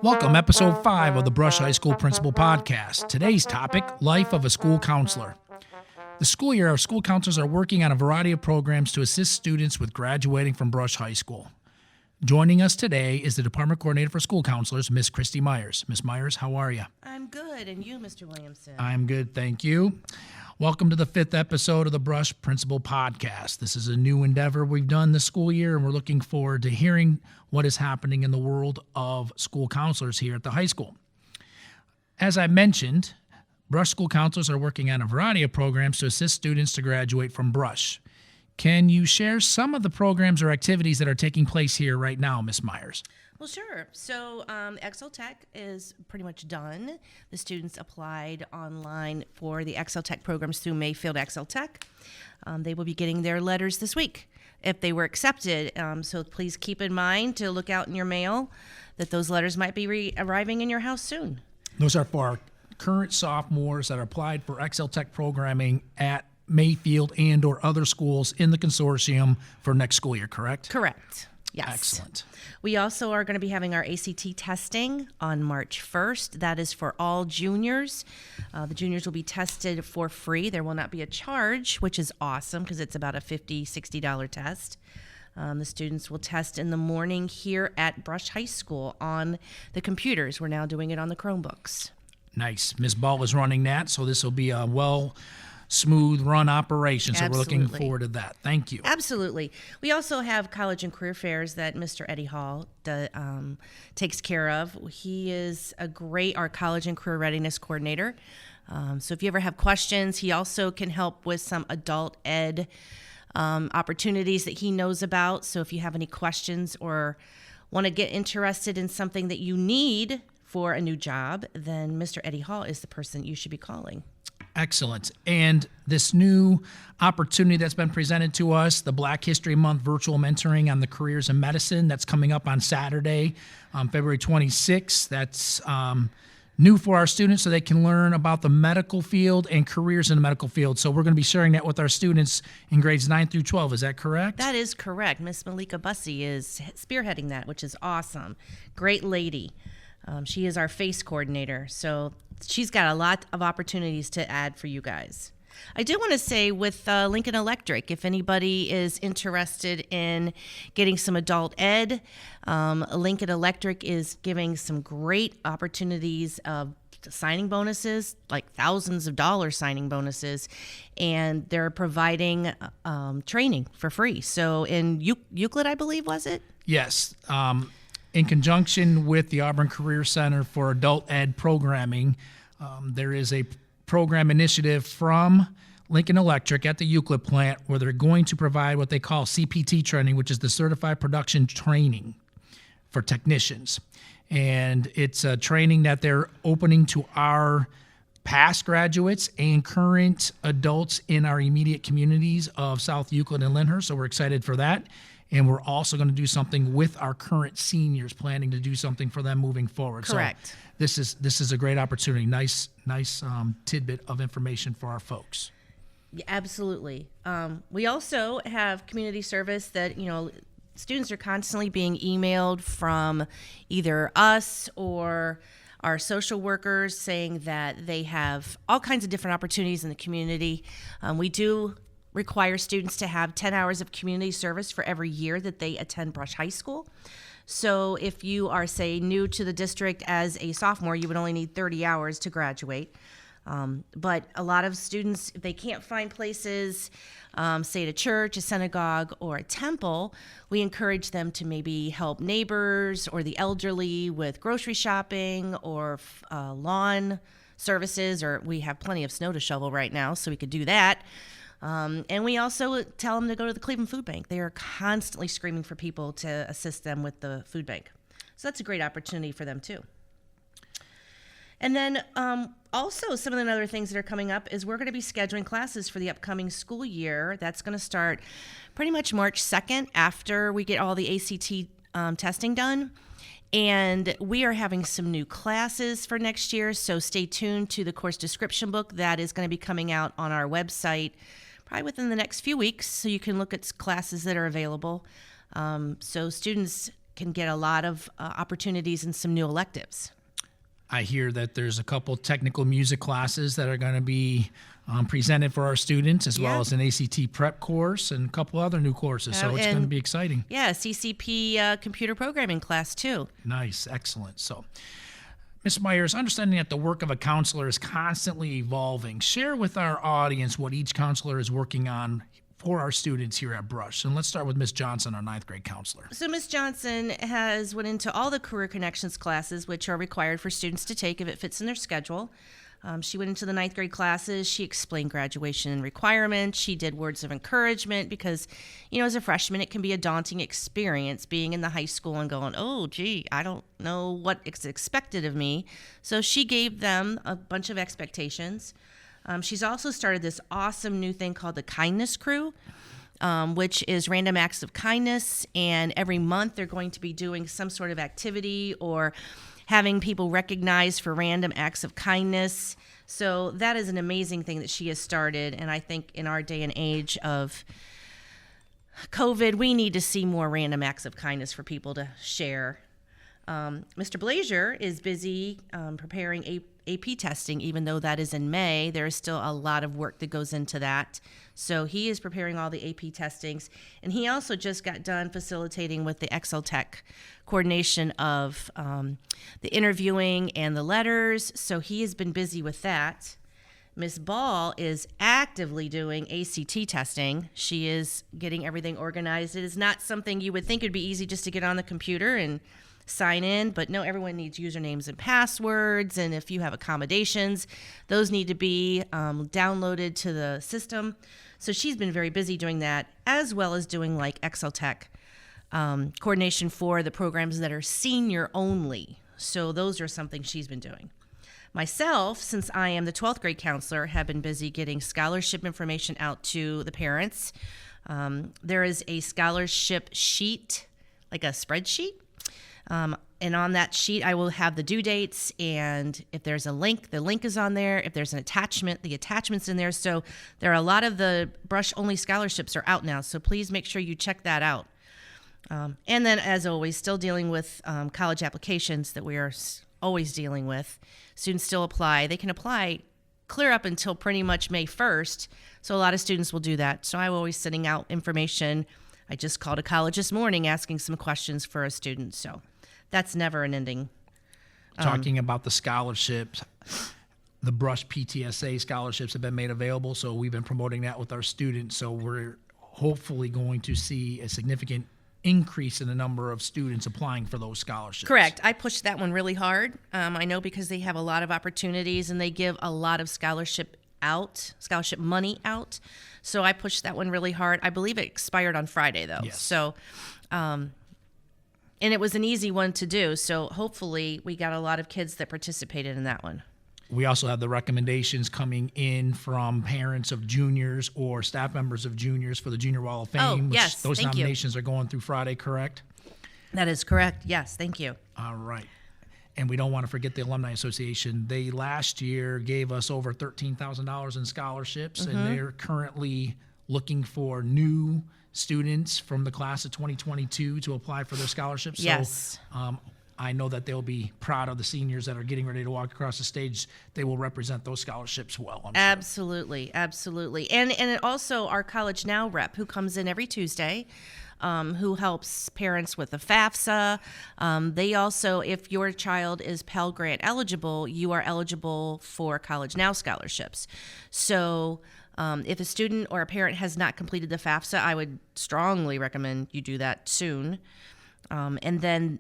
Welcome, episode 5 of the Brush High School Principal Podcast. Today's topic, life of a school counselor. This school year, our school counselors are working on a variety of programs to assist students with graduating from Brush High School. Joining us today is the Department Coordinator for School Counselors, Miss Christy Myers. Miss Myers, how are you? I'm good, and you, Mr. Williamson? I'm good, thank you. Welcome to the 5th episode of the Brush Principal Podcast. This is a new endeavor we've done this school year, and we're looking forward to hearing what is happening in the world of school counselors here at the high school. As I mentioned, Brush school counselors are working on a variety of programs to assist students to graduate from Brush. Can you share some of the programs or activities that are taking place here right now, Ms. Myers? Well, sure. So Excel Tech is pretty much done. The students applied online for the Excel Tech programs through Mayfield Excel Tech. They will be getting their letters this week if they were accepted. So please keep in mind to look out in your mail that those letters might be arriving in your house soon. Those are for our current sophomores that applied for Excel Tech programming at Mayfield and or other schools in the consortium for next school year, correct? Correct. Yes. Excellent. We also are going to be having our ACT testing on March 1st. That is for all juniors. The juniors will be tested for free. There will not be a charge, which is awesome because it's about a $50, $60 test. The students will test in the morning here at Brush High School on the computers. We're now doing it on the Chromebooks. Nice. Ms. Ball is running that, so this will be a smooth run operation, so Absolutely. We're looking forward to that. Thank you. Absolutely. We also have college and career fairs that Mr. Eddie Hall takes care of. He is our college and career readiness coordinator. So if you ever have questions, he also can help with some adult ed opportunities that he knows about. So if you have any questions or want to get interested in something that you need for a new job, then Mr. Eddie Hall is the person you should be calling. Excellent. And this new opportunity that's been presented to us, the Black History Month virtual mentoring on the careers in medicine, that's coming up on Saturday, February 26th. That's new for our students so they can learn about the medical field and careers in the medical field. So we're going to be sharing that with our students in grades 9 through 12. Is that correct? That is correct. Miss Malika Bussey is spearheading that, which is awesome. Great lady. She is our FACE coordinator, so she's got a lot of opportunities to add for you guys. I do want to say with Lincoln Electric, if anybody is interested in getting some adult ed, Lincoln Electric is giving some great opportunities of signing bonuses, like thousands of dollars signing bonuses, and they're providing training for free. So in Euclid, I believe, was it? Yes. In conjunction with the Auburn Career Center for Adult Ed Programming, there is a program initiative from Lincoln Electric at the Euclid plant where they're going to provide what they call CPT training, which is the Certified Production Training for technicians. And it's a training that they're opening to our past graduates and current adults in our immediate communities of South Euclid and Lyndhurst. So we're excited for that. And we're also going to do something with our current seniors, planning to do something for them moving forward. Correct. So this is a great opportunity. Nice tidbit of information for our folks. Yeah, absolutely. We also have community service that, students are constantly being emailed from either us or our social workers saying that they have all kinds of different opportunities in the community. We do require students to have 10 hours of community service for every year that they attend Brush High School. So if you are, say, new to the district as a sophomore, you would only need 30 hours to graduate. But a lot of students, if they can't find places, say at a church, a synagogue, or a temple, we encourage them to maybe help neighbors or the elderly with grocery shopping or lawn services, or we have plenty of snow to shovel right now, so we could do that. And we also tell them to go to the Cleveland Food Bank. They are constantly screaming for people to assist them with the food bank. So that's a great opportunity for them too. And then also some of the other things that are coming up is we're going to be scheduling classes for the upcoming school year. That's going to start pretty much March 2nd after we get all the ACT testing done. And we are having some new classes for next year, so stay tuned to the course description book that is going to be coming out on our website probably within the next few weeks, so you can look at classes that are available. So students can get a lot of opportunities and some new electives. I hear that there's a couple technical music classes that are going to be presented for our students, as well as an ACT prep course and a couple other new courses. So it's going to be exciting. Yeah, CCP computer programming class too. Nice, excellent. So, Ms. Myers, understanding that the work of a counselor is constantly evolving, share with our audience what each counselor is working on for our students here at Brush. And let's start with Ms. Johnson, our 9th grade counselor. So Ms. Johnson has went into all the Career Connections classes, which are required for students to take if it fits in their schedule. She went into the 9th grade classes. She explained graduation requirements. She did words of encouragement because, as a freshman, it can be a daunting experience being in the high school and going, oh, gee, I don't know what is expected of me. So she gave them a bunch of expectations. She's also started this awesome new thing called the Kindness Crew, which is random acts of kindness. And every month they're going to be doing some sort of activity or having people recognized for random acts of kindness. So that is an amazing thing that she has started. And I think in our day and age of COVID, we need to see more random acts of kindness for people to share. Mr. Blazier is busy preparing AP testing, even though that is in May. There is still a lot of work that goes into that. So he is preparing all the AP testings. And he also just got done facilitating with the Excel Tech coordination of the interviewing and the letters. So he has been busy with that. Ms. Ball is actively doing ACT testing. She is getting everything organized. It is not something you would think would be easy just to get on the computer and sign in, but no, everyone needs usernames and passwords, and if you have accommodations, those need to be downloaded to the system. So she's been very busy doing that, as well as doing like Excel Tech coordination for the programs that are senior only. So those are something she's been doing. Myself, since I am the 12th grade counselor, have been busy getting scholarship information out to the parents. There is a scholarship sheet, like a spreadsheet. And on that sheet, I will have the due dates, and if there's a link, the link is on there. If there's an attachment, the attachment's in there. So there are a lot of the Brush-only scholarships are out now, so please make sure you check that out. And then, as always, still dealing with college applications that we are always dealing with. Students still apply. They can apply clear up until pretty much May 1st, so a lot of students will do that. So I'm always sending out information. I just called a college this morning asking some questions for a student, so that's never an ending. Talking about the scholarships, the Brush PTSA scholarships have been made available, so we've been promoting that with our students. So we're hopefully going to see a significant increase in the number of students applying for those scholarships. Correct. I pushed that one really hard. I know because they have a lot of opportunities and they give a lot of scholarship money out. So I pushed that one really hard. I believe it expired on Friday, though. Yes. So, and it was an easy one to do. So hopefully we got a lot of kids that participated in that one. We also have the recommendations coming in from parents of juniors or staff members of juniors for the Junior Wall of Fame. Oh, yes. Those Thank nominations are going through Friday, correct? That is correct. Yes. Thank you. All right. And we don't want to forget the Alumni Association. They last year gave us over $13,000 in scholarships, and they're currently looking for new students from the class of 2022 to apply for their scholarships. Yes. So I know that they'll be proud of the seniors that are getting ready to walk across the stage. They will represent those scholarships well, I'm sure. Absolutely. Absolutely. And it also our College Now rep who comes in every Tuesday, who helps parents with the FAFSA. They also, if your child is Pell Grant eligible, you are eligible for College Now scholarships. So if a student or a parent has not completed the FAFSA, I would strongly recommend you do that soon. And then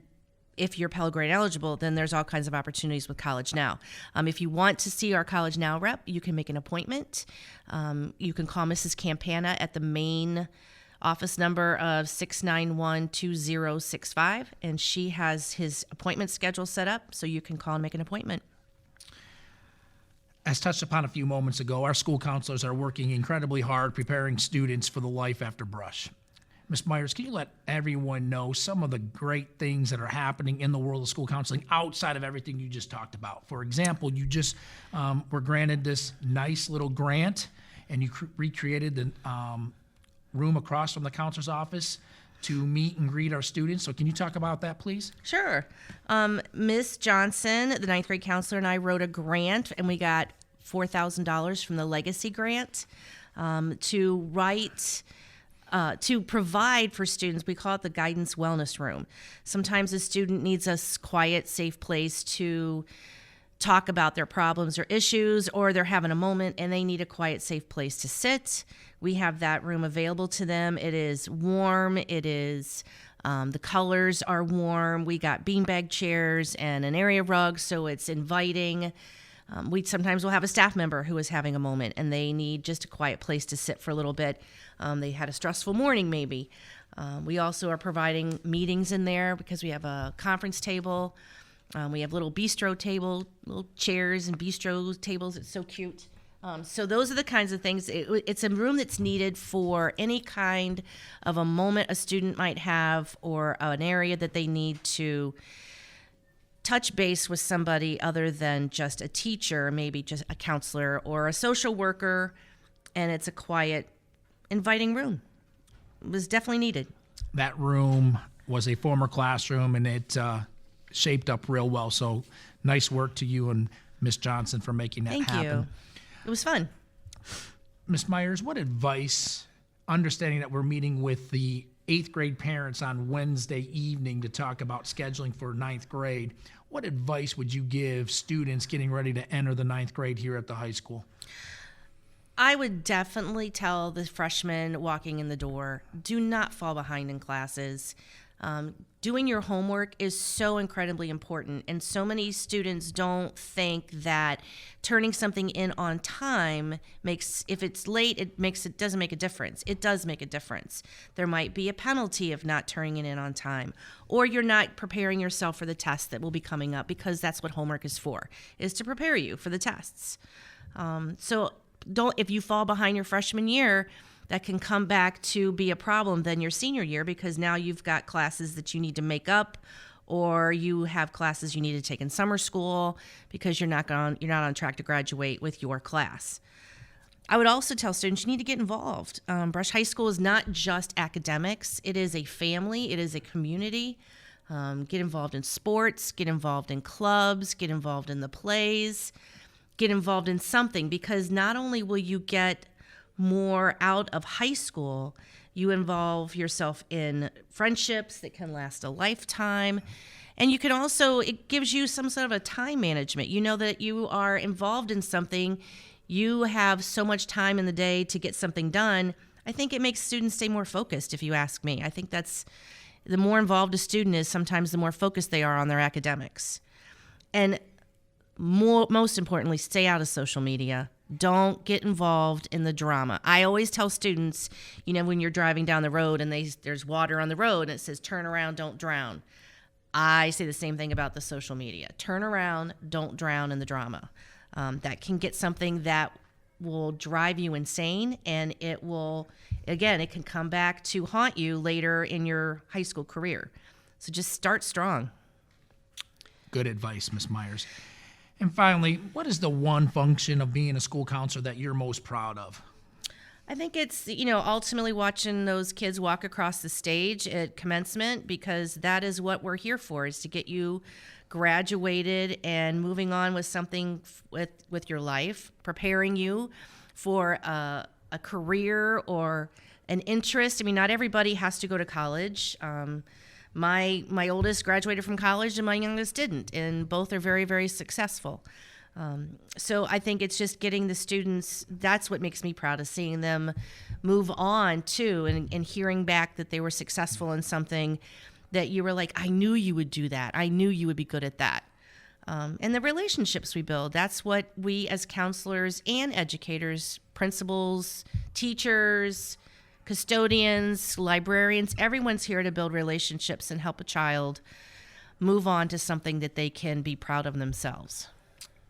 if you're Pell Grant eligible, then there's all kinds of opportunities with College Now. If you want to see our College Now rep, you can make an appointment. You can call Mrs. Campana at the main office number of 691-2065, and she has his appointment schedule set up, so you can call and make an appointment. As touched upon a few moments ago, our school counselors are working incredibly hard preparing students for the life after Brush. Ms. Myers, can you let everyone know some of the great things that are happening in the world of school counseling outside of everything you just talked about? For example, you just were granted this nice little grant, and you recreated the room across from the counselor's office to meet and greet our students. So can you talk about that, please? Sure. Miss Johnson, the ninth grade counselor, and I wrote a grant, and we got $4,000 from the Legacy Grant to provide for students. We call it the Guidance Wellness Room. Sometimes a student needs a quiet, safe place to talk about their problems or issues, or they're having a moment and they need a quiet, safe place to sit. We have that room available to them. It is warm. It is, the colors are warm. We got beanbag chairs and an area rug, so it's inviting. We sometimes will have a staff member who is having a moment and they need just a quiet place to sit for a little bit. They had a stressful morning maybe. We also are providing meetings in there because we have a conference table. We have little bistro table, little chairs and bistro tables. It's so cute. So those are the kinds of things. It's a room that's needed for any kind of a moment a student might have, or an area that they need to touch base with somebody other than just a teacher, maybe just a counselor or a social worker. And it's a quiet, inviting room. It was definitely needed. That room was a former classroom, and it shaped up real well. So nice work to you and Miss Johnson for making that happen. Thank you. It was fun. Ms. Myers, what advice, understanding that we're meeting with the 8th grade parents on Wednesday evening to talk about scheduling for 9th grade, what advice would you give students getting ready to enter the 9th grade here at the high school? I would definitely tell the freshmen walking in the door, do not fall behind in classes. Doing your homework is so incredibly important, and so many students don't think that turning something in on time makes, if it's late, it doesn't make a difference. It does make a difference. There might be a penalty of not turning it in on time, or you're not preparing yourself for the test that will be coming up, because that's what homework is for, is to prepare you for the tests. So if you fall behind your freshman year, that can come back to be a problem then your senior year, because now you've got classes that you need to make up, or you have classes you need to take in summer school because you're not on track to graduate with your class. I would also tell students you need to get involved. Brush High School is not just academics. It is a family. It is a community. Get involved in sports. Get involved in clubs. Get involved in the plays. Get involved in something, because not only will you get more out of high school, you involve yourself in friendships that can last a lifetime. And you can also, it gives you some sort of a time management. You know that you are involved in something. You have so much time in the day to get something done. I think it makes students stay more focused, if you ask me. I think that's, the more involved a student is, sometimes the more focused they are on their academics. And most importantly, stay out of social media. Don't get involved in the drama. I always tell students, when you're driving down the road and there's water on the road and it says, turn around, don't drown. I say the same thing about the social media. Turn around, don't drown in the drama. That can get something that will drive you insane, and it can come back to haunt you later in your high school career. So just start strong. Good advice, Ms. Myers. And finally, what is the one function of being a school counselor that you're most proud of? I think it's, ultimately watching those kids walk across the stage at commencement, because that is what we're here for, is to get you graduated and moving on with something with your life, preparing you for a career or an interest. I mean, not everybody has to go to college. My oldest graduated from college and my youngest didn't, and both are very, very successful. So I think it's just getting the students, that's what makes me proud, of seeing them move on too, and hearing back that they were successful in something that you were like, I knew you would do that. I knew you would be good at that. And the relationships we build, that's what we as counselors and educators, principals, teachers, custodians, librarians, everyone's here to build relationships and help a child move on to something that they can be proud of themselves.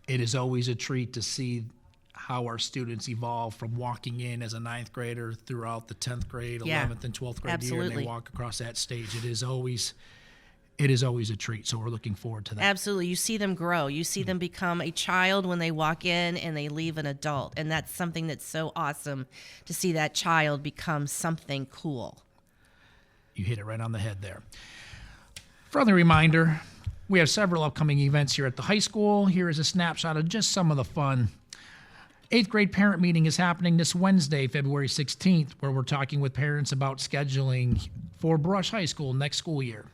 It is always a treat to see how our students evolve from walking in as a 9th grader throughout the 10th grade, 11th and 12th grade year, and they walk across that stage. It is always it is always a treat. So we're looking forward to that. Absolutely. You see them grow. You see them become a child when they walk in and they leave an adult. And that's something that's so awesome to see that child become something cool. You hit it right on the head there. Friendly reminder, we have several upcoming events here at the high school. Here is a snapshot of just some of the fun. 8th grade parent meeting is happening this Wednesday, February 16th, where we're talking with parents about scheduling for Brush High School next school year.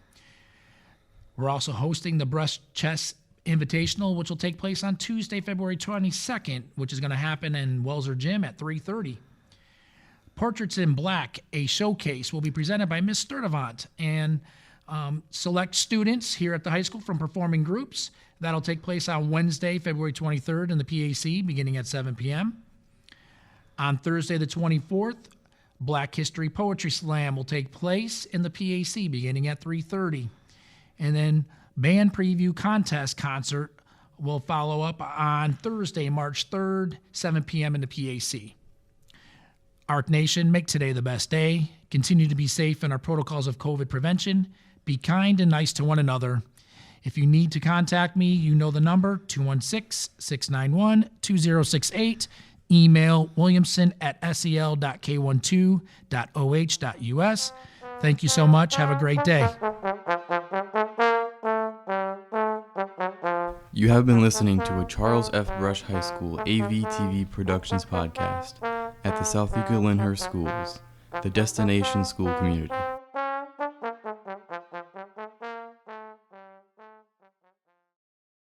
We're also hosting the Brush Chess Invitational, which will take place on Tuesday, February 22nd, which is going to happen in Welser Gym at 3:30. Portraits in Black, a showcase, will be presented by Ms. Sturdivant and select students here at the high school from performing groups. That'll take place on Wednesday, February 23rd in the PAC, beginning at 7 p.m. On Thursday, the 24th, Black History Poetry Slam will take place in the PAC, beginning at 3:30. And then band preview contest concert will follow up on Thursday, March 3rd, 7 p.m. in the PAC. Arc Nation, make today the best day. Continue to be safe in our protocols of COVID prevention. Be kind and nice to one another. If you need to contact me, you know the number, 216-691-2068. Email williamson@sel.k12.oh.us. Thank you so much. Have a great day. You have been listening to a Charles F. Brush High School AV-TV Productions podcast at the South Euclid Lyndhurst Schools, the destination school community.